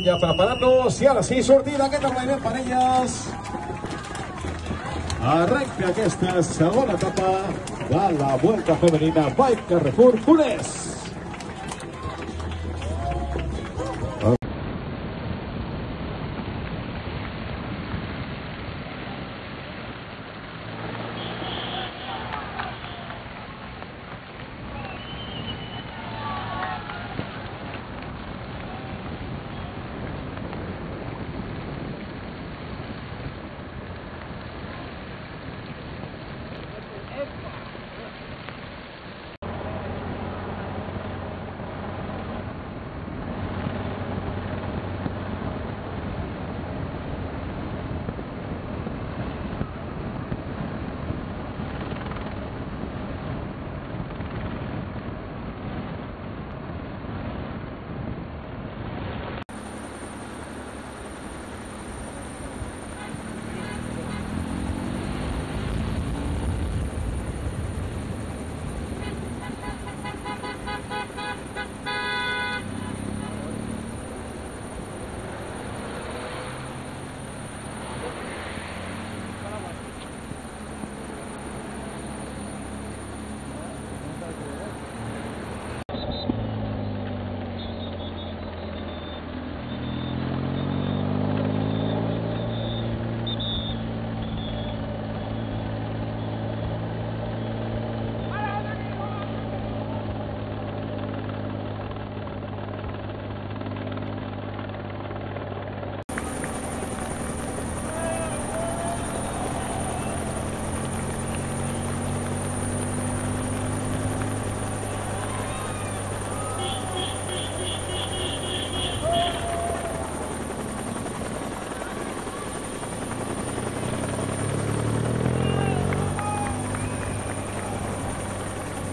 Ja preparant-nos i ara sí, sortida aquest enlairament per elles. Arrenca aquesta segona etapa de la Vuelta Femenina by Carrefour.es.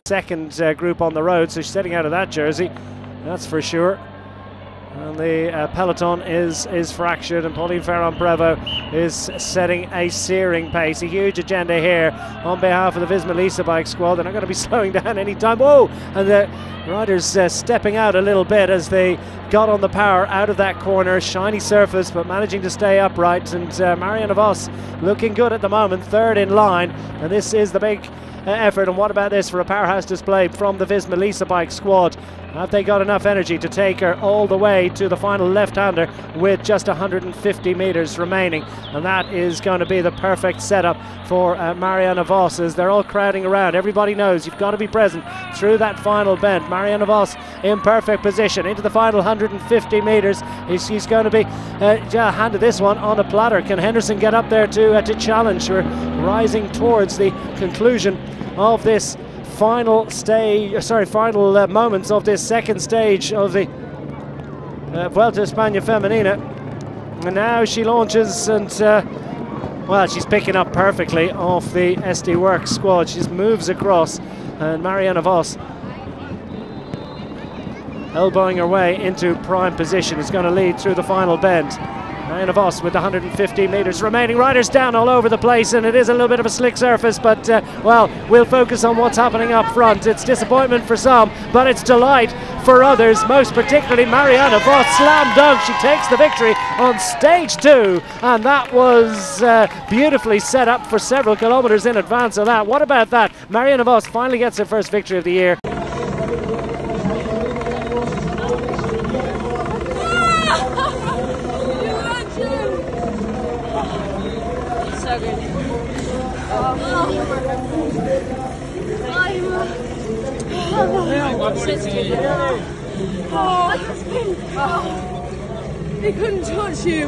Second group on the road, so she's setting out of that jersey, that's for sure. And the peloton is fractured, and Pauline Ferrand-Prévot is setting a searing pace. A huge agenda here on behalf of the Visma bike squad. They're not going to be slowing down anytime. Whoa! And the riders stepping out a little bit as they got on the power out of that corner. Shiny surface, but managing to stay upright. And Marianne Vos looking good at the moment, third in line. And this is the big effort. And what about this for a powerhouse display from the Visma bike squad? Have they got enough energy to take her all the way to the final left-hander with just 150 metres remaining? And that is going to be the perfect setup for Marianne Vos, as they're all crowding around. Everybody knows you've got to be present through that final bend. Marianne Vos in perfect position into the final 150 metres. She's going to be handed this one on a platter. Can Henderson get up there to challenge her? Rising towards the conclusion of this final moments of this second stage of the Vuelta Femenina. And now she launches, and well, she's picking up perfectly off the SD Works squad. She just moves across, and Marianne Vos, elbowing her way into prime position, is going to lead through the final bend. Marianne Vos with 150 metres remaining. Riders down all over the place, and it is a little bit of a slick surface, but well, we'll focus on what's happening up front. It's disappointment for some, but it's delight for others, most particularly Marianne Vos. Slam dunk, she takes the victory on stage 2, and that was beautifully set up for several kilometres in advance of that. What about that? Marianne Vos finally gets her first victory of the year. They couldn't touch you.